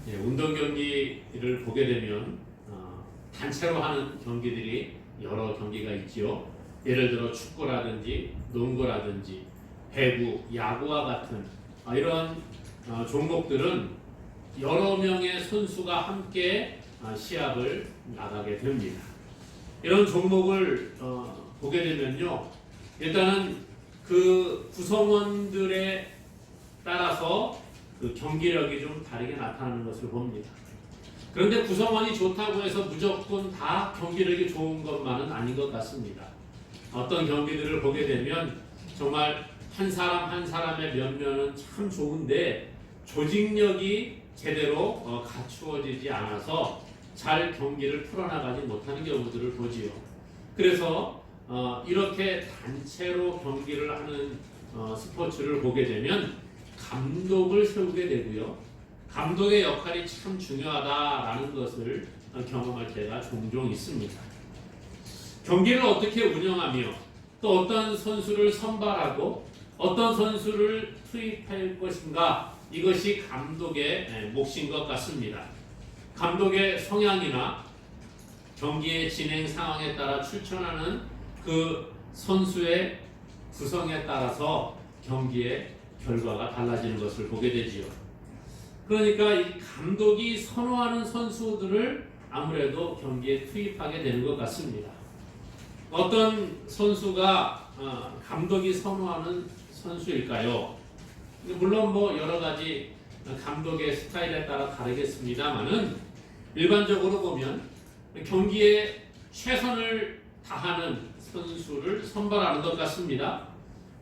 운동 경기를 보게 되면 단체로 하는 경기들이 여러 경기가 있지요. 예를 들어 축구라든지 농구라든지 배구, 야구와 같은 이런 종목들은 여러 명의 선수가 함께 시합을 나가게 됩니다. 이런 종목을 보게 되면요, 일단은 그 구성원들에 따라서 그 경기력이 좀 다르게 나타나는 것을 봅니다. 그런데 구성원이 좋다고 해서 무조건 다 경기력이 좋은 것만은 아닌 것 같습니다. 어떤 경기들을 보게 되면 정말 한 사람 한 사람의 면면은 참 좋은데 조직력이 제대로 갖추어지지 않아서 잘 경기를 풀어나가지 못하는 경우들을 보지요. 그래서 이렇게 단체로 경기를 하는 스포츠를 보게 되면 감독을 세우게 되고요. 감독의 역할이 참 중요하다라는 것을 경험할 때가 종종 있습니다. 경기를 어떻게 운영하며 또 어떤 선수를 선발하고 어떤 선수를 투입할 것인가, 이것이 감독의 몫인 것 같습니다. 감독의 성향이나 경기의 진행 상황에 따라 출전하는 그 선수의 구성에 따라서 경기의 결과가 달라지는 것을 보게 되지요. 그러니까 이 감독이 선호하는 선수들을 아무래도 경기에 투입하게 되는 것 같습니다. 어떤 선수가 감독이 선호하는 선수일까요? 물론 뭐 여러 가지 감독의 스타일에 따라 다르겠습니다만은 일반적으로 보면 경기에 최선을 다하는 선수를 선발하는 것 같습니다.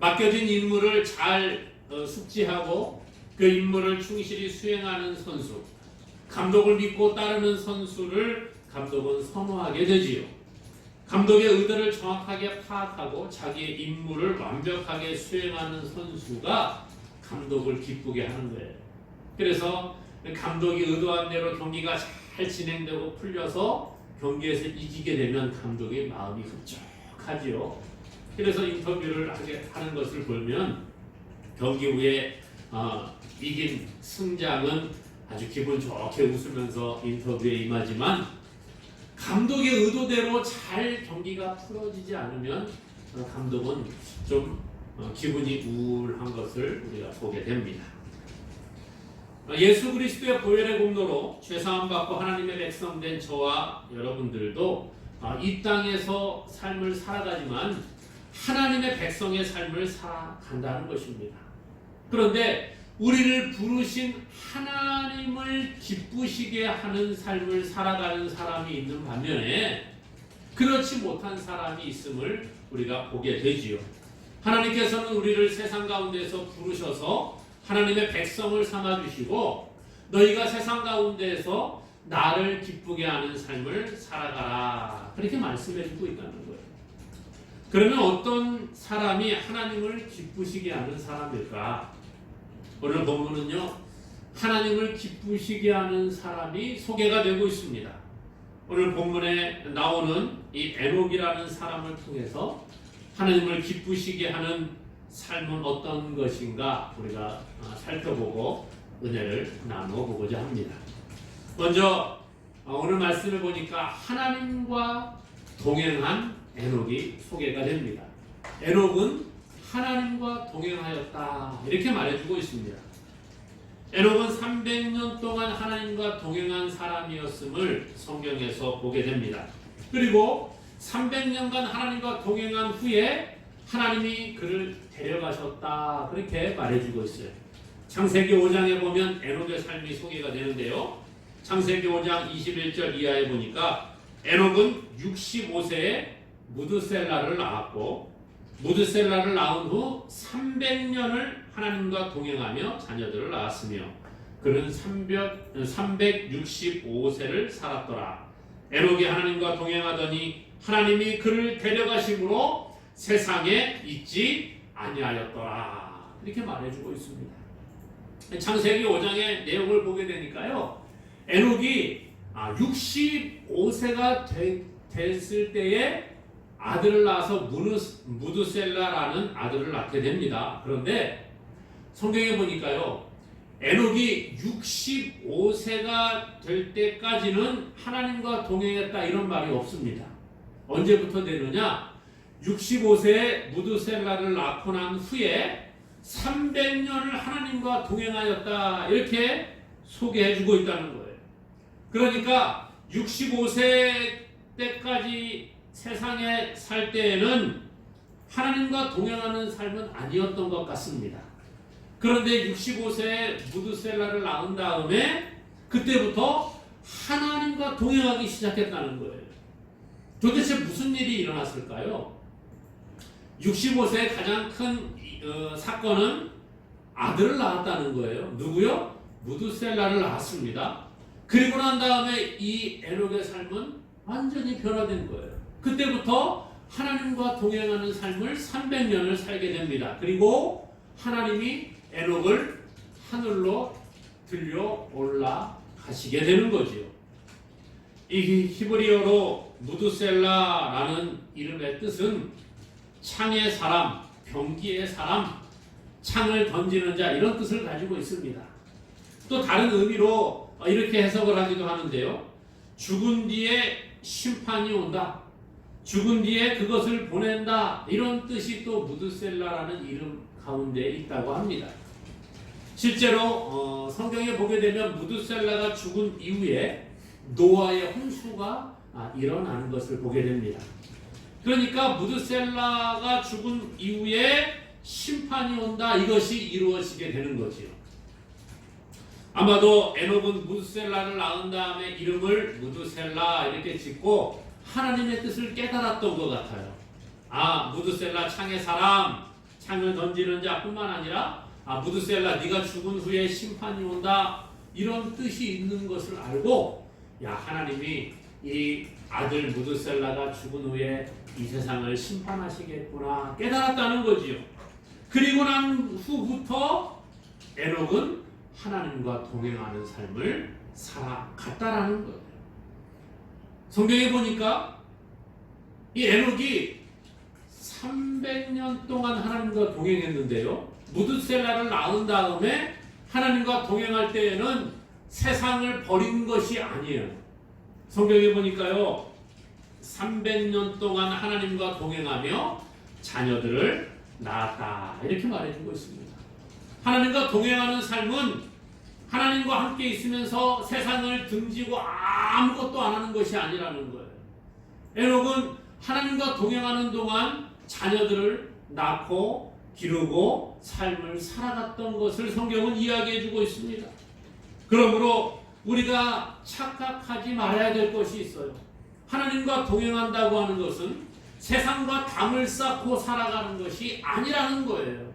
맡겨진 임무를 잘 숙지하고 그 임무를 충실히 수행하는 선수, 감독을 믿고 따르는 선수를 감독은 선호하게 되지요. 감독의 의도를 정확하게 파악하고 자기의 임무를 완벽하게 수행하는 선수가 감독을 기쁘게 하는 거예요. 그래서 감독이 의도한 대로 경기가 잘 진행되고 풀려서 경기에서 이기게 되면 감독의 마음이 흡족하지요. 그래서 인터뷰를 하는 것을 보면 경기 후에 이긴 승장은 아주 기분 좋게 웃으면서 인터뷰에 임하지만 감독의 의도대로 잘 경기가 풀어지지 않으면 감독은 좀 기분이 우울한 것을 우리가 보게 됩니다. 예수 그리스도의 보혈의 공로로 죄사함 받고 하나님의 백성 된 저와 여러분들도 이 땅에서 삶을 살아가지만 하나님의 백성의 삶을 살아간다는 것입니다. 그런데 우리를 부르신 하나님을 기쁘시게 하는 삶을 살아가는 사람이 있는 반면에 그렇지 못한 사람이 있음을 우리가 보게 되지요. 하나님께서는 우리를 세상 가운데서 부르셔서 하나님의 백성을 삼아주시고 너희가 세상 가운데서 나를 기쁘게 하는 삶을 살아가라, 그렇게 말씀해주고 있다는 거예요. 그러면 어떤 사람이 하나님을 기쁘시게 하는 사람일까? 오늘 본문은요, 하나님을 기쁘시게 하는 사람이 소개가 되고 있습니다. 오늘 본문에 나오는 이 에녹이라는 사람을 통해서 하나님을 기쁘시게 하는 삶은 어떤 것인가 우리가 살펴보고 은혜를 나누어 보고자 합니다. 먼저 오늘 말씀을 보니까 하나님과 동행한 에녹이 소개가 됩니다. 에녹은 하나님과 동행하였다, 이렇게 말해주고 있습니다. 에녹은 300년 동안 하나님과 동행한 사람이었음을 성경에서 보게 됩니다. 그리고 300년간 하나님과 동행한 후에 하나님이 그를 데려가셨다, 그렇게 말해주고 있어요. 창세기 5장에 보면 에녹의 삶이 소개가 되는데요. 창세기 5장 21절 이하에 보니까 에녹은 65세에 무드셀라를 낳았고 무드셀라를 낳은 후 300년을 하나님과 동행하며 자녀들을 낳았으며 그는 365세를 살았더라. 에녹이 하나님과 동행하더니 하나님이 그를 데려가심으로 세상에 있지 아니하였더라, 이렇게 말해주고 있습니다. 창세기 5장의 내용을 보게 되니까요, 에녹이 65세가 됐을 때에 아들을 낳아서 무드셀라라는 아들을 낳게 됩니다. 그런데 성경에 보니까요, 에녹이 65세가 될 때까지는 하나님과 동행했다 이런 말이 없습니다. 언제부터 되느냐? 65세에 무드셀라를 낳고 난 후에 300년을 하나님과 동행하였다 이렇게 소개해주고 있다는 거예요. 그러니까 65세 때까지 세상에 살 때에는 하나님과 동행하는 삶은 아니었던 것 같습니다. 그런데 65세에 무드셀라를 낳은 다음에 그때부터 하나님과 동행하기 시작했다는 거예요. 도대체 무슨 일이 일어났을까요? 65세의 가장 큰 사건은 아들을 낳았다는 거예요. 누구요? 무드셀라를 낳았습니다. 그리고 난 다음에 이 에녹의 삶은 완전히 변화된 거예요. 그때부터 하나님과 동행하는 삶을 300년을 살게 됩니다. 그리고 하나님이 에녹을 하늘로 들려 올라가시게 되는 거지요. 이 히브리어로 무드셀라라는 이름의 뜻은 창의 사람, 병기의 사람, 창을 던지는 자 이런 뜻을 가지고 있습니다. 또 다른 의미로 이렇게 해석을 하기도 하는데요. 죽은 뒤에 심판이 온다. 죽은 뒤에 그것을 보낸다. 이런 뜻이 또 무드셀라라는 이름 가운데 있다고 합니다. 실제로 성경에 보게 되면 무드셀라가 죽은 이후에 노아의 홍수가 일어나는 것을 보게 됩니다. 그러니까 무드셀라가 죽은 이후에 심판이 온다. 이것이 이루어지게 되는 거지요. 아마도 에녹은 무드셀라를 낳은 다음에 이름을 무드셀라 이렇게 짓고 하나님의 뜻을 깨달았던 것 같아요. 무드셀라 창의 사람, 창을 던지는 자뿐만 아니라 무드셀라 네가 죽은 후에 심판이 온다 이런 뜻이 있는 것을 알고 하나님이 이 아들 무드셀라가 죽은 후에 이 세상을 심판하시겠구나 깨달았다는 거지요. 그리고 난 후부터 에녹은 하나님과 동행하는 삶을 살아갔다라는 거예요. 성경에 보니까 이 에녹이 300년 동안 하나님과 동행했는데요. 무드셀라를 낳은 다음에 하나님과 동행할 때에는 세상을 버린 것이 아니에요. 성경에 보니까요. 300년 동안 하나님과 동행하며 자녀들을 낳았다. 이렇게 말해주고 있습니다. 하나님과 동행하는 삶은 하나님과 함께 있으면서 세상을 등지고 아무것도 안 하는 것이 아니라는 거예요. 에녹은 하나님과 동행하는 동안 자녀들을 낳고 기르고 삶을 살아갔던 것을 성경은 이야기해주고 있습니다. 그러므로 우리가 착각하지 말아야 될 것이 있어요. 하나님과 동행한다고 하는 것은 세상과 담을 쌓고 살아가는 것이 아니라는 거예요.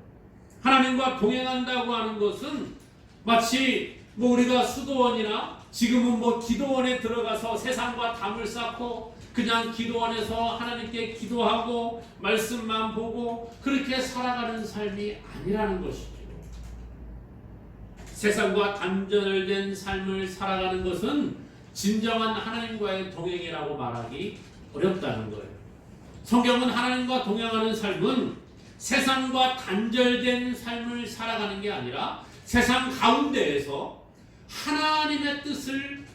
하나님과 동행한다고 하는 것은 마치 우리가 수도원이나 지금은 기도원에 들어가서 세상과 담을 쌓고 그냥 기도원에서 하나님께 기도하고 말씀만 보고 그렇게 살아가는 삶이 아니라는 것이죠. 세상과 단절된 삶을 살아가는 것은 진정한 하나님과의 동행이라고 말하기 어렵다는 거예요. 성경은 하나님과 동행하는 삶은 세상과 단절된 삶을 살아가는 게 아니라 세상 가운데에서 하나님의 뜻을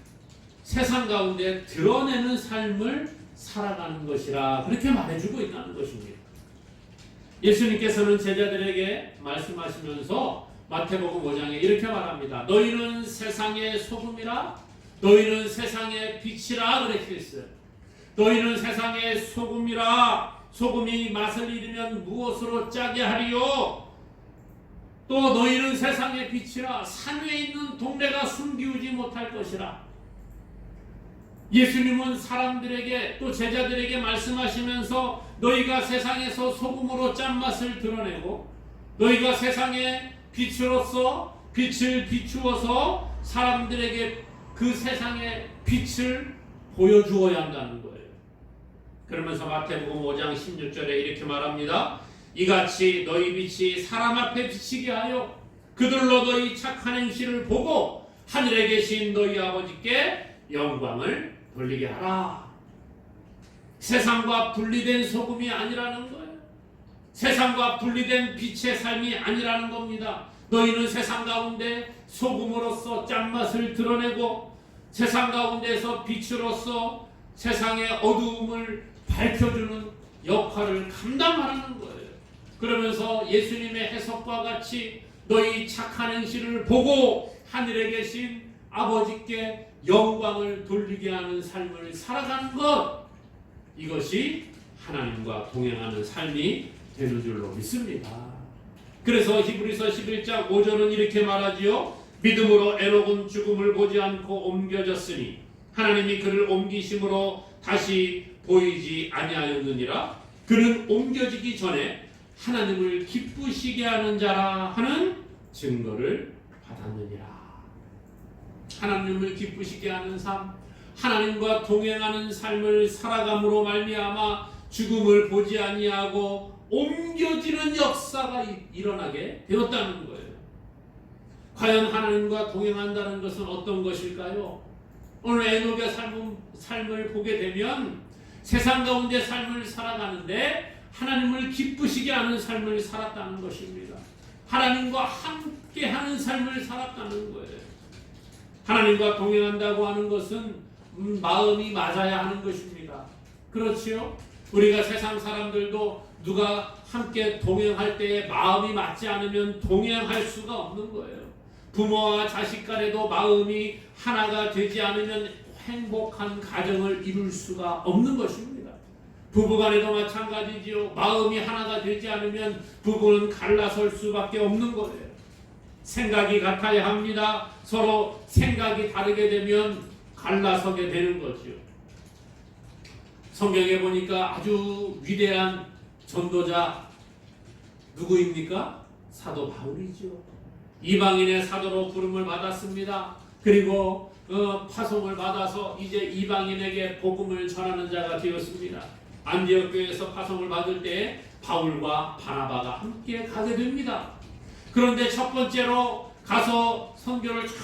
세상 가운데 드러내는 삶을 살아가는 것이라 그렇게 말해주고 있다는 것입니다. 예수님께서는 제자들에게 말씀하시면서 마태복음 5장에 이렇게 말합니다. 너희는 세상의 소금이라, 너희는 세상의 빛이라 그렇게 했어요. 너희는 세상의 소금이라. 소금이 맛을 잃으면 무엇으로 짜게 하리요? 또 너희는 세상의 빛이라. 산 위에 있는 동네가 숨기우지 못할 것이라. 예수님은 사람들에게 또 제자들에게 말씀하시면서 너희가 세상에서 소금으로 짠맛을 드러내고 너희가 세상의 빛으로서 빛을 비추어서 사람들에게 그 세상의 빛을 보여주어야 한다는 거예요. 그러면서 마태복음 5장 16절에 이렇게 말합니다. 이같이 너희 빛이 사람 앞에 비치게 하여 그들로 너희 착한 행실을 보고 하늘에 계신 너희 아버지께 영광을 돌리게 하라. 세상과 분리된 소금이 아니라는 거예요. 세상과 분리된 빛의 삶이 아니라는 겁니다. 너희는 세상 가운데 소금으로서 짠맛을 드러내고 세상 가운데서 빛으로서 세상의 어두움을 밝혀주는 역할을 감당하는 거예요. 그러면서 예수님의 해석과 같이 너희 착한 행실을 보고 하늘에 계신 아버지께 영광을 돌리게 하는 삶을 살아가는 것, 이것이 하나님과 동행하는 삶이 되는 줄로 믿습니다. 그래서 히브리서 11장 5절은 이렇게 말하지요. 믿음으로 에녹은 죽음을 보지 않고 옮겨졌으니 하나님이 그를 옮기심으로 다시 보이지 아니하였느니라. 그는 옮겨지기 전에 하나님을 기쁘시게 하는 자라 하는 증거를 받았느니라. 하나님을 기쁘시게 하는 삶, 하나님과 동행하는 삶을 살아감으로 말미암아 죽음을 보지 아니하고 옮겨지는 역사가 일어나게 되었다는 거예요. 과연 하나님과 동행한다는 것은 어떤 것일까요? 오늘 에녹의 삶을 보게 되면 세상 가운데 삶을 살아가는데 하나님을 기쁘시게 하는 삶을 살았다는 것입니다. 하나님과 함께하는 삶을 살았다는 거예요. 하나님과 동행한다고 하는 것은 마음이 맞아야 하는 것입니다. 그렇지요? 우리가 세상 사람들도 누가 함께 동행할 때에 마음이 맞지 않으면 동행할 수가 없는 거예요. 부모와 자식 간에도 마음이 하나가 되지 않으면 행복한 가정을 이룰 수가 없는 것입니다. 부부간에도 마찬가지지요. 마음이 하나가 되지 않으면 부부는 갈라설 수밖에 없는 거예요. 생각이 같아야 합니다. 서로 생각이 다르게 되면 갈라서게 되는 거죠. 성경에 보니까 아주 위대한 전도자 누구입니까? 사도 바울이죠. 이방인의 사도로 부름을 받았습니다. 그리고 파송을 받아서 이제 이방인에게 복음을 전하는 자가 되었습니다. 안디옥 교회에서 파송을 받을 때 바울과 바나바가 함께 가게 됩니다. 그런데 첫 번째로 가서 선교를 쫙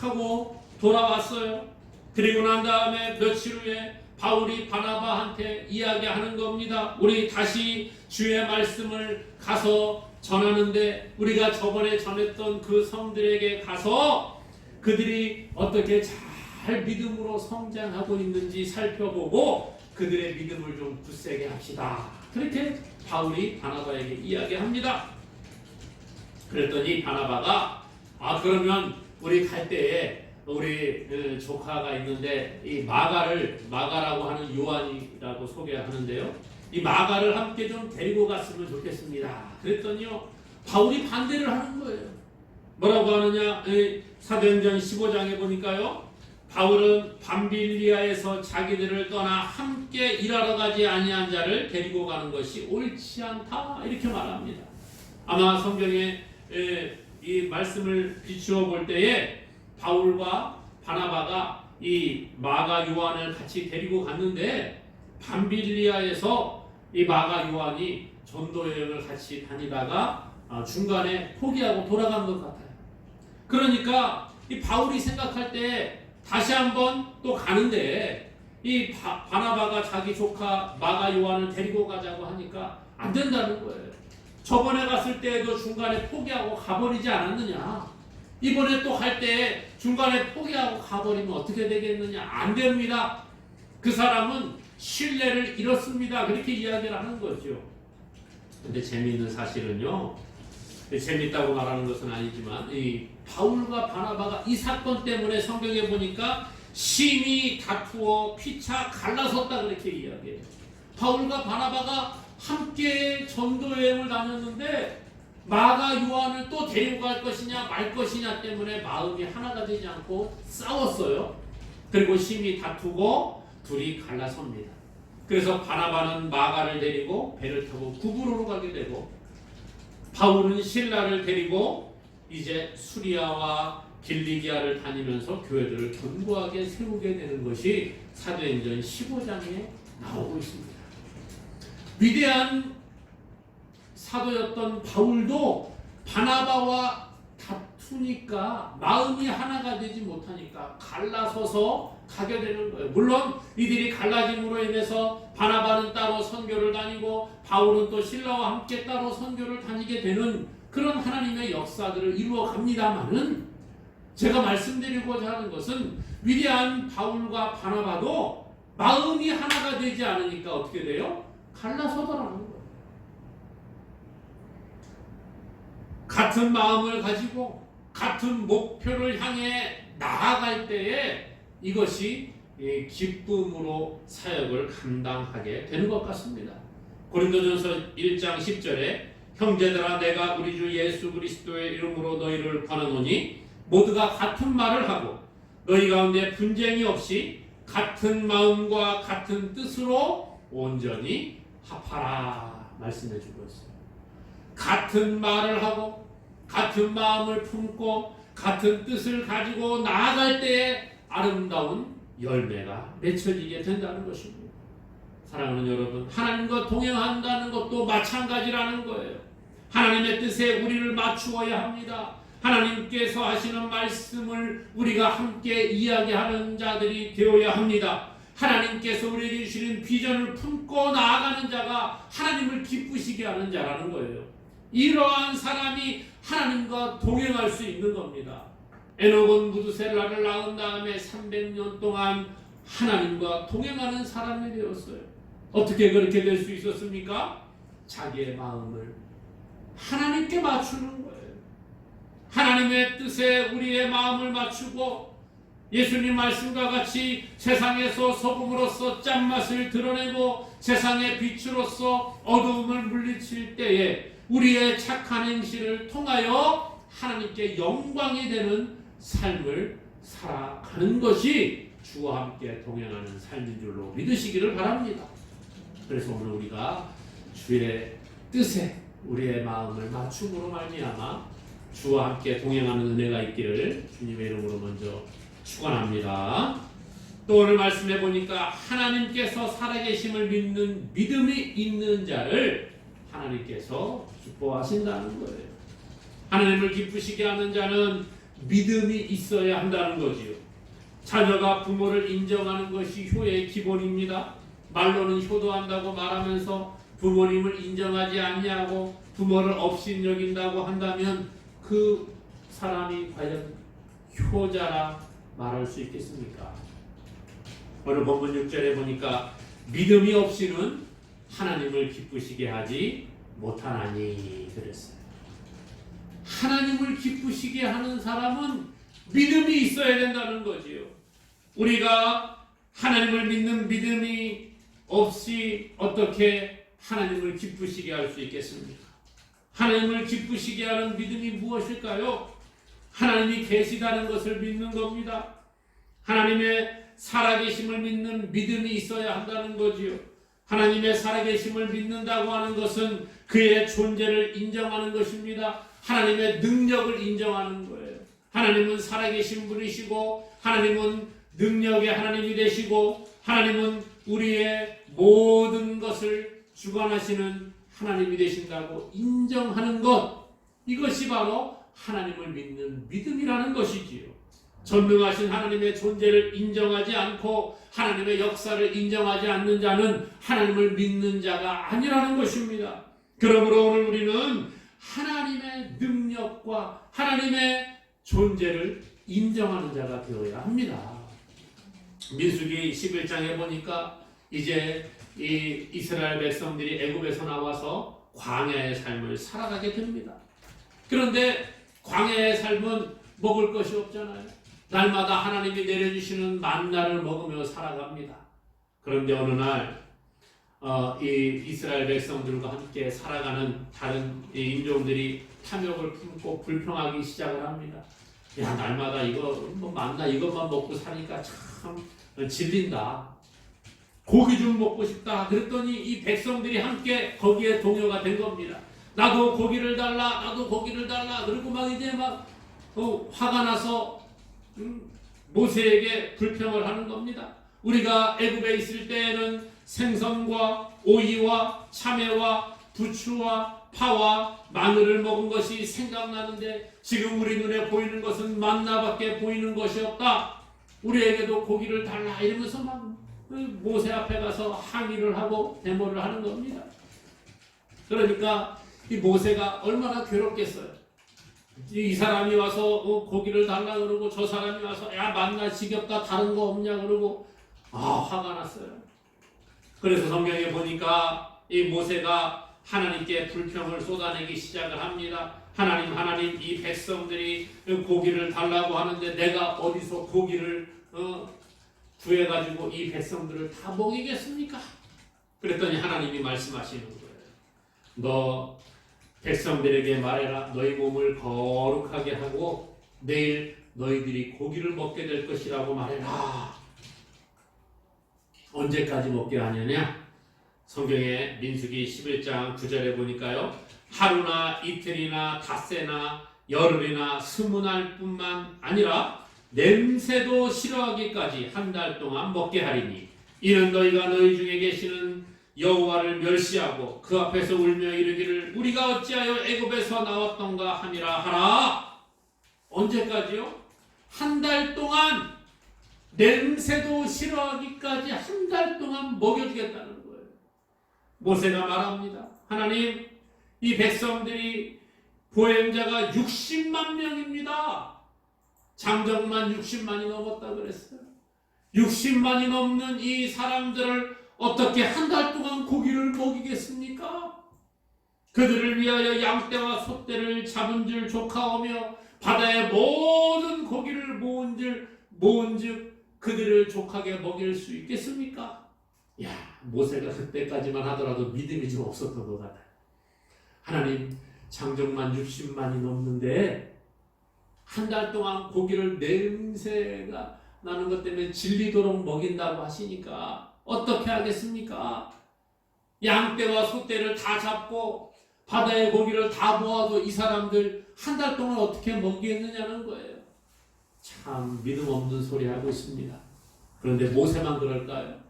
하고 돌아왔어요. 그리고 난 다음에 며칠 후에 바울이 바나바한테 이야기하는 겁니다. 우리 다시 주의 말씀을 가서 전하는데 우리가 저번에 전했던 그 성들에게 가서 그들이 어떻게 잘 믿음으로 성장하고 있는지 살펴보고 그들의 믿음을 좀 굳세게 합시다. 그렇게 바울이 바나바에게 이야기합니다. 그랬더니 바나바가 그러면 우리 갈 때에 우리 조카가 있는데 이 마가라고 하는 요한이라고 소개하는데요. 이 마가를 함께 좀 데리고 갔으면 좋겠습니다. 그랬더니요. 바울이 반대를 하는 거예요. 뭐라고 하느냐? 사도행전 15장에 보니까요. 바울은 밤빌리아에서 자기들을 떠나 함께 일하러 가지 아니한 자를 데리고 가는 것이 옳지 않다. 이렇게 말합니다. 아마 성경에 이 말씀을 비추어 볼 때에 바울과 바나바가 이 마가 요한을 같이 데리고 갔는데 밤빌리아에서 이 마가 요한이 전도 여행을 같이 다니다가 중간에 포기하고 돌아간 것 같아요. 그러니까 이 바울이 생각할 때 다시 한번 또 가는데 이 바나바가 자기 조카 마가 요한을 데리고 가자고 하니까 안 된다는 거예요. 저번에 갔을 때에도 중간에 포기하고 가버리지 않았느냐. 이번에 또 갈 때 중간에 포기하고 가버리면 어떻게 되겠느냐. 안 됩니다. 그 사람은 신뢰를 잃었습니다. 그렇게 이야기를 하는 거죠. 근데 재미있는 사실은요. 재밌다고 말하는 것은 아니지만 이 바울과 바나바가 이 사건 때문에 성경에 보니까 심히 다투어 피차 갈라섰다 그렇게 이야기해요. 바울과 바나바가 함께 전도 여행을 다녔는데 마가 요한을 또 데리고 갈 것이냐 말 것이냐 때문에 마음이 하나가 되지 않고 싸웠어요. 그리고 심히 다투고 둘이 갈라섭니다. 그래서 바나바는 마가를 데리고 배를 타고 구브로로 가게 되고 바울은 실라를 데리고 이제 수리아와 길리기아를 다니면서 교회들을 견고하게 세우게 되는 것이 사도행전 15장에 나오고 있습니다. 위대한 사도였던 바울도 바나바와 다투니까 마음이 하나가 되지 못하니까 갈라서서 가게 되는 거예요. 물론 이들이 갈라짐으로 인해서 바나바는 따로 선교를 다니고 바울은 또 실라와 함께 따로 선교를 다니게 되는 그런 하나님의 역사들을 이루어 갑니다마는 제가 말씀드리고자 하는 것은 위대한 바울과 바나바도 마음이 하나가 되지 않으니까 어떻게 돼요? 갈라서더라는 거예요. 같은 마음을 가지고 같은 목표를 향해 나아갈 때에 이것이 기쁨으로 사역을 감당하게 되는 것 같습니다. 고린도전서 1장 10절에 형제들아 내가 우리 주 예수 그리스도의 이름으로 너희를 권하노니 모두가 같은 말을 하고 너희 가운데 분쟁이 없이 같은 마음과 같은 뜻으로 온전히 합하라 말씀해 주고 있어요. 같은 말을 하고 같은 마음을 품고 같은 뜻을 가지고 나아갈 때에 아름다운 열매가 맺혀지게 된다는 것입니다. 사랑하는 여러분, 하나님과 동행한다는 것도 마찬가지라는 거예요. 하나님의 뜻에 우리를 맞추어야 합니다. 하나님께서 하시는 말씀을 우리가 함께 이야기하는 자들이 되어야 합니다. 하나님께서 우리에게 주시는 비전을 품고 나아가는 자가 하나님을 기쁘시게 하는 자라는 거예요. 이러한 사람이 하나님과 동행할 수 있는 겁니다. 에녹은 무두셀라를 낳은 다음에 300년 동안 하나님과 동행하는 사람이 되었어요. 어떻게 그렇게 될 수 있었습니까? 자기의 마음을 하나님께 맞추는 거예요. 하나님의 뜻에 우리의 마음을 맞추고 예수님 말씀과 같이 세상에서 소금으로서 짠맛을 드러내고 세상의 빛으로서 어두움을 물리칠 때에 우리의 착한 행실을 통하여 하나님께 영광이 되는 삶을 살아가는 것이 주와 함께 동행하는 삶인 줄로 믿으시기를 바랍니다. 그래서 오늘 우리가 주의 뜻에 우리의 마음을 맞춤으로 말미암아 주와 함께 동행하는 은혜가 있기를 주님의 이름으로 먼저 축원합니다. 또 오늘 말씀해 보니까 하나님께서 살아계심을 믿는 믿음이 있는 자를 하나님께서 기뻐하신다는 거예요. 하나님을 기쁘시게 하는 자는 믿음이 있어야 한다는 거지요. 자녀가 부모를 인정하는 것이 효의 기본입니다. 말로는 효도한다고 말하면서 부모님을 인정하지 않냐고 부모를 업신여긴다고 한다면 그 사람이 과연 효자라 말할 수 있겠습니까? 오늘 본문 6절에 보니까 믿음이 없이는 하나님을 기쁘시게 하지 못하나니 그랬어요. 하나님을 기쁘시게 하는 사람은 믿음이 있어야 된다는 거지요. 우리가 하나님을 믿는 믿음이 없이 어떻게 하나님을 기쁘시게 할 수 있겠습니까? 하나님을 기쁘시게 하는 믿음이 무엇일까요? 하나님이 계시다는 것을 믿는 겁니다. 하나님의 살아계심을 믿는 믿음이 있어야 한다는 거지요. 하나님의 살아계심을 믿는다고 하는 것은 그의 존재를 인정하는 것입니다. 하나님의 능력을 인정하는 거예요. 하나님은 살아계신 분이시고 하나님은 능력의 하나님이 되시고 하나님은 우리의 모든 것을 주관하시는 하나님이 되신다고 인정하는 것, 이것이 바로 하나님을 믿는 믿음이라는 것이지요. 전능하신 하나님의 존재를 인정하지 않고 하나님의 역사를 인정하지 않는 자는 하나님을 믿는 자가 아니라는 것입니다. 그러므로 오늘 우리는 하나님의 능력과 하나님의 존재를 인정하는 자가 되어야 합니다. 민수기 11장에 보니까 이제 이 이스라엘 백성들이 애굽에서 나와서 광야의 삶을 살아가게 됩니다. 그런데 광야의 삶은 먹을 것이 없잖아요. 날마다 하나님이 내려주시는 만나를 먹으며 살아갑니다. 그런데 어느 날 이 이스라엘 백성들과 함께 살아가는 다른 인종들이 탐욕을 품고 불평하기 시작을 합니다. 야, 날마다 이거 뭐 만나 이것만 먹고 사니까 참 질린다. 고기 좀 먹고 싶다. 그랬더니 이 백성들이 함께 거기에 동요가 된 겁니다. 나도 고기를 달라, 나도 고기를 달라. 그리고 막 이제 막 화가 나서 모세에게 불평을 하는 겁니다. 우리가 애굽에 있을 때에는 생선과 오이와 참외와 부추와 파와 마늘을 먹은 것이 생각나는데 지금 우리 눈에 보이는 것은 만나밖에 보이는 것이 없다. 우리에게도 고기를 달라 이러면서 막 모세 앞에 가서 항의를 하고 데모를 하는 겁니다. 그러니까 이 모세가 얼마나 괴롭겠어요. 이 사람이 와서 고기를 달라 그러고 저 사람이 와서 야 만나 지겹다 다른 거 없냐 그러고 화가 났어요. 그래서 성경에 보니까 이 모세가 하나님께 불평을 쏟아내기 시작을 합니다. 하나님 이 백성들이 고기를 달라고 하는데 내가 어디서 고기를 구해가지고 이 백성들을 다 먹이겠습니까? 그랬더니 하나님이 말씀하시는 거예요. 너 백성들에게 말해라. 너희 몸을 거룩하게 하고 내일 너희들이 고기를 먹게 될 것이라고 말해라. 언제까지 먹게 하느냐? 성경에 민수기 11장 9절에 보니까요. 하루나 이틀이나 닷새나 열흘이나 20날 뿐만 아니라 냄새도 싫어하기까지 한 달 동안 먹게 하리니 이는 너희가 너희 중에 계시는 여호와를 멸시하고 그 앞에서 울며 이르기를 우리가 어찌하여 애굽에서 나왔던가 함이라 하라. 언제까지요? 한 달 동안 냄새도 싫어하기까지 한 달 동안 먹여주겠다는 거예요. 모세가 말합니다. 하나님, 이 백성들이 보행자가 60만 명입니다. 장정만 60만이 넘었다 그랬어요. 60만이 넘는 이 사람들을 어떻게 한 달 동안 고기를 먹이겠습니까? 그들을 위하여 양떼와 소떼를 잡은 줄 조카오며 바다의 모든 고기를 모은즉 그들을 족하게 먹일 수 있겠습니까? 야, 모세가 그때까지만 하더라도 믿음이 좀 없었던 것 같아요. 하나님, 장정만 60만이 넘는데 한 달 동안 고기를 냄새가 나는 것 때문에 질리도록 먹인다고 하시니까 어떻게 하겠습니까? 양떼와 소떼를 다 잡고 바다의 고기를 다 모아도 이 사람들 한 달 동안 어떻게 먹이겠느냐는 거예요. 참 믿음 없는 소리 하고 있습니다. 그런데 모세만 그럴까요?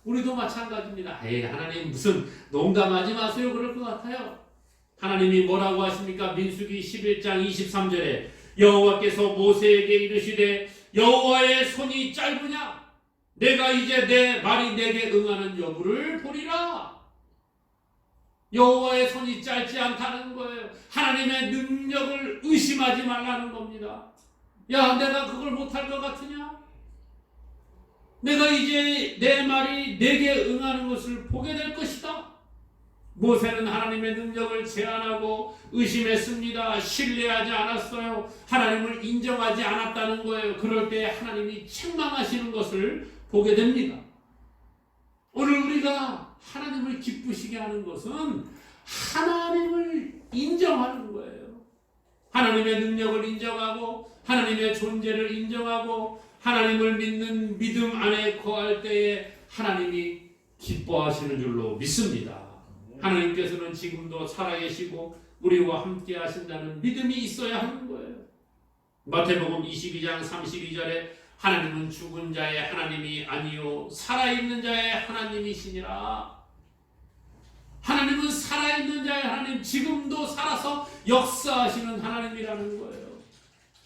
우리도 마찬가지입니다. 하나님 무슨 농담하지 마세요. 그럴 것 같아요. 하나님이 뭐라고 하십니까? 민수기 11장 23절에 여호와께서 모세에게 이르시되 여호와의 손이 짧으냐? 내가 이제 내 말이 내게 응하는 여부를 보리라. 여호와의 손이 짧지 않다는 거예요. 하나님의 능력을 의심하지 말라는 겁니다. 야, 내가 그걸 못할 것 같으냐? 내가 이제 내 말이 내게 응하는 것을 보게 될 것이다. 모세는 하나님의 능력을 제한하고 의심했습니다. 신뢰하지 않았어요. 하나님을 인정하지 않았다는 거예요. 그럴 때 하나님이 책망하시는 것을 보게 됩니다. 오늘 우리가 하나님을 기쁘시게 하는 것은 하나님을 인정하는 거예요. 하나님의 능력을 인정하고 하나님의 존재를 인정하고 하나님을 믿는 믿음 안에 거할 때에 하나님이 기뻐하시는 줄로 믿습니다. 하나님께서는 지금도 살아계시고 우리와 함께 하신다는 믿음이 있어야 하는 거예요. 마태복음 22장 32절에 하나님은 죽은 자의 하나님이 아니요 살아있는 자의 하나님이시니라. 하나님은 살아있는 자의 하나님, 지금도 살아서 역사하시는 하나님이라는 거예요.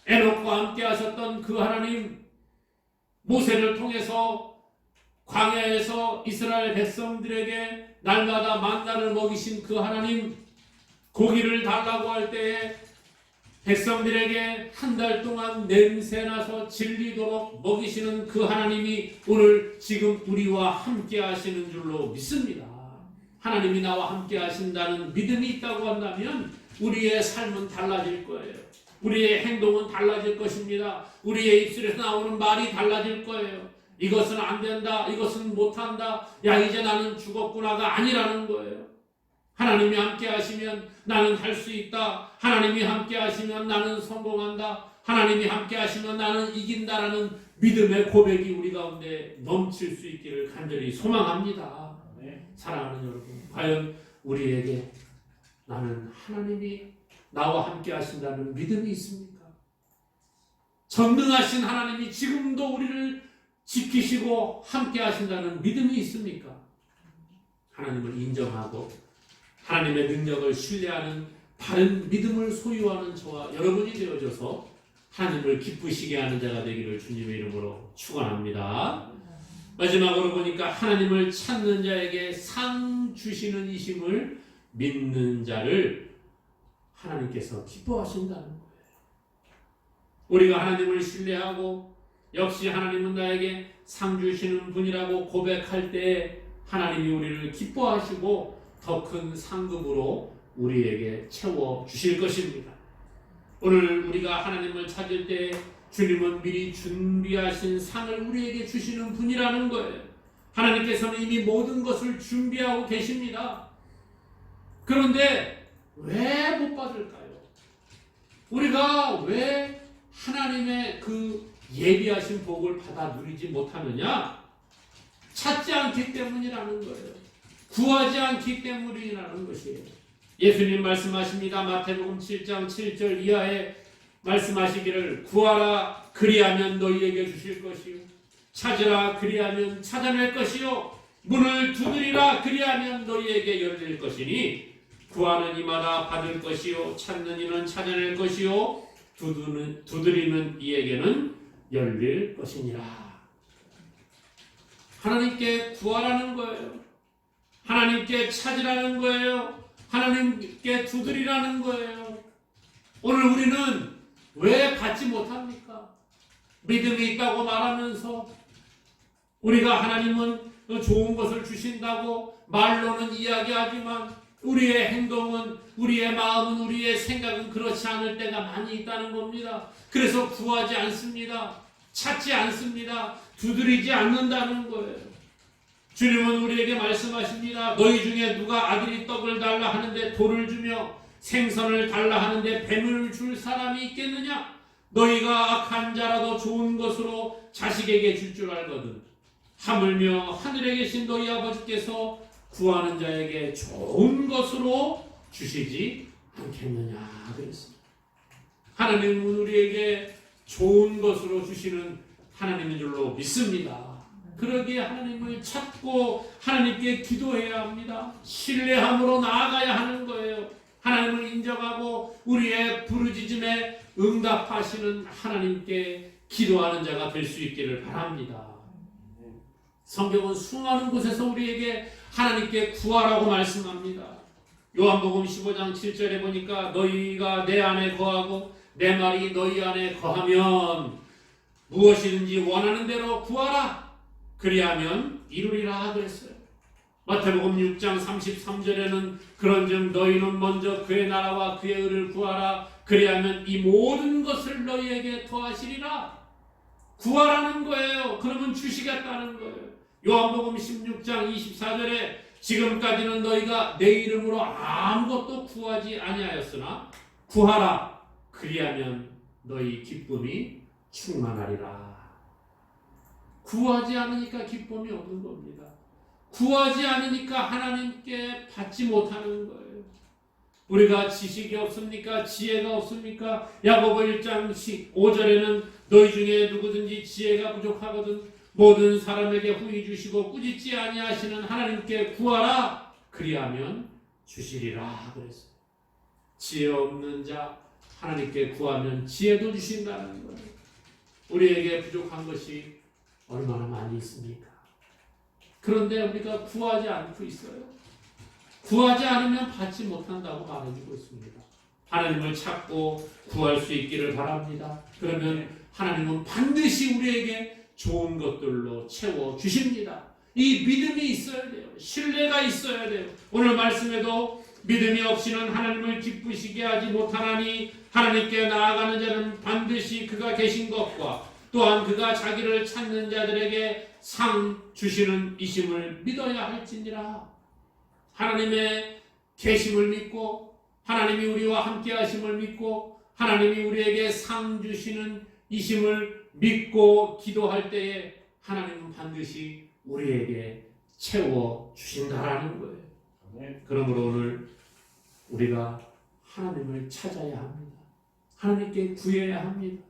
에녹과 함께 하셨던 그 하나님, 모세를 통해서 광야에서 이스라엘 백성들에게 날마다 만나를 먹이신 그 하나님, 고기를 달라고 할 때에 백성들에게 한 달 동안 냄새나서 질리도록 먹이시는 그 하나님이 오늘 지금 우리와 함께 하시는 줄로 믿습니다. 하나님이 나와 함께 하신다는 믿음이 있다고 한다면 우리의 삶은 달라질 거예요. 우리의 행동은 달라질 것입니다. 우리의 입술에서 나오는 말이 달라질 거예요. 이것은 안 된다, 이것은 못한다, 야 이제 나는 죽었구나가 아니라는 거예요. 하나님이 함께 하시면 나는 할 수 있다. 하나님이 함께 하시면 나는 성공한다. 하나님이 함께 하시면 나는 이긴다라는 믿음의 고백이 우리 가운데 넘칠 수 있기를 간절히 소망합니다. 사랑하는 여러분, 과연 우리에게 나는 하나님이 나와 함께 하신다는 믿음이 있습니까? 전능하신 하나님이 지금도 우리를 지키시고 함께 하신다는 믿음이 있습니까? 하나님을 인정하고 하나님의 능력을 신뢰하는 바른 믿음을 소유하는 저와 여러분이 되어줘서 하나님을 기쁘시게 하는 자가 되기를 주님의 이름으로 축원합니다. 마지막으로 보니까 하나님을 찾는 자에게 상 주시는 이심을 믿는 자를 하나님께서 기뻐하신다는 거예요. 우리가 하나님을 신뢰하고 역시 하나님은 나에게 상 주시는 분이라고 고백할 때 하나님이 우리를 기뻐하시고 더 큰 상급으로 우리에게 채워주실 것입니다. 오늘 우리가 하나님을 찾을 때 주님은 미리 준비하신 상을 우리에게 주시는 분이라는 거예요. 하나님께서는 이미 모든 것을 준비하고 계십니다. 그런데 왜 못 받을까요? 우리가 왜 하나님의 그 예비하신 복을 받아 누리지 못하느냐? 찾지 않기 때문이라는 거예요. 구하지 않기 때문이라는 것이에요. 예수님 말씀하십니다. 마태복음 7장 7절 이하에 말씀하시기를 구하라 그리하면 너희에게 주실 것이요 찾으라 그리하면 찾아낼 것이요 문을 두드리라 그리하면 너희에게 열릴 것이니 구하는 이마다 받을 것이요 찾는 이는 찾아낼 것이요 두드리는 이에게는 열릴 것이니라. 하나님께 구하라는 거예요. 하나님께 찾으라는 거예요. 하나님께 두드리라는 거예요. 오늘 우리는 왜 받지 못합니까? 믿음이 있다고 말하면서 우리가 하나님은 좋은 것을 주신다고 말로는 이야기하지만 우리의 행동은, 우리의 마음은, 우리의 생각은 그렇지 않을 때가 많이 있다는 겁니다. 그래서 구하지 않습니다. 찾지 않습니다. 두드리지 않는다는 거예요. 주님은 우리에게 말씀하십니다. 너희 중에 누가 아들이 떡을 달라 하는데 돌을 주며 생선을 달라 하는데 뱀을 줄 사람이 있겠느냐? 너희가 악한 자라도 좋은 것으로 자식에게 줄 줄 알거든. 하물며 하늘에 계신 너희 아버지께서 구하는 자에게 좋은 것으로 주시지 않겠느냐 그랬습니다. 하나님은 우리에게 좋은 것으로 주시는 하나님인 줄로 믿습니다. 그러기에 하나님을 찾고 하나님께 기도해야 합니다. 신뢰함으로 나아가야 하는 거예요. 하나님을 인정하고 우리의 부르짖음에 응답하시는 하나님께 기도하는 자가 될 수 있기를 바랍니다. 성경은 수많은 곳에서 우리에게 하나님께 구하라고 말씀합니다. 요한복음 15장 7절에 보니까 너희가 내 안에 거하고 내 말이 너희 안에 거하면 무엇이든지 원하는 대로 구하라. 그리하면 이루리라 그랬어요. 마태복음 6장 33절에는 그런즉 너희는 먼저 그의 나라와 그의 의를 구하라. 그리하면 이 모든 것을 너희에게 더하시리라. 구하라는 거예요. 그러면 주시겠다는 거예요. 요한복음 16장 24절에 지금까지는 너희가 내 이름으로 아무것도 구하지 아니하였으나 구하라. 그리하면 너희 기쁨이 충만하리라. 구하지 않으니까 기쁨이 없는 겁니다. 구하지 않으니까 하나님께 받지 못하는 거예요. 우리가 지식이 없습니까? 지혜가 없습니까? 야고보 1장 5절에는 너희 중에 누구든지 지혜가 부족하거든 모든 사람에게 후히 주시고 꾸짖지 아니하시는 하나님께 구하라. 그리하면 주시리라 그랬어요. 지혜 없는 자 하나님께 구하면 지혜도 주신다는 거예요. 우리에게 부족한 것이 얼마나 많이 있습니까? 그런데 우리가 구하지 않고 있어요. 구하지 않으면 받지 못한다고 말해주고 있습니다. 하나님을 찾고 구할 수 있기를 바랍니다. 그러면 하나님은 반드시 우리에게 좋은 것들로 채워주십니다. 이 믿음이 있어야 돼요. 신뢰가 있어야 돼요. 오늘 말씀에도 믿음이 없이는 하나님을 기쁘시게 하지 못하나니 하나님께 나아가는 자는 반드시 그가 계신 것과 또한 그가 자기를 찾는 자들에게 상 주시는 이심을 믿어야 할지니라. 하나님의 계심을 믿고 하나님이 우리와 함께 하심을 믿고 하나님이 우리에게 상 주시는 이심을 믿고 기도할 때에 하나님은 반드시 우리에게 채워주신다라는 거예요. 그러므로 오늘 우리가 하나님을 찾아야 합니다. 하나님께 구해야 합니다.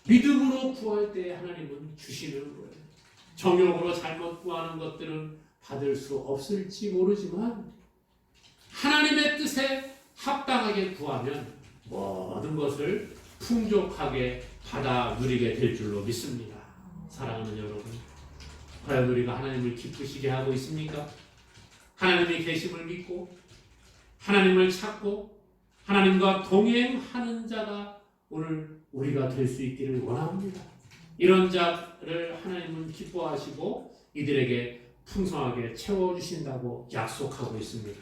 믿음으로 구할 때 하나님은 주시는 거예요. 정욕으로 잘못 구하는 것들은 받을 수 없을지 모르지만 하나님의 뜻에 합당하게 구하면 모든 것을 풍족하게 받아 누리게 될 줄로 믿습니다. 사랑하는 여러분, 과연 우리가 하나님을 기쁘시게 하고 있습니까? 하나님의 계심을 믿고 하나님을 찾고 하나님과 동행하는 자가 오늘 우리가 될 수 있기를 원합니다. 이런 자를 하나님은 기뻐하시고 이들에게 풍성하게 채워주신다고 약속하고 있습니다.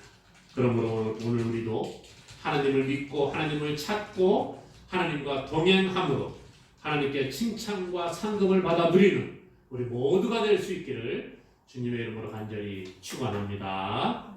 그러므로 오늘 우리도 하나님을 믿고 하나님을 찾고 하나님과 동행함으로 하나님께 칭찬과 상급을 받아 누리는 우리 모두가 될 수 있기를 주님의 이름으로 간절히 축원합니다.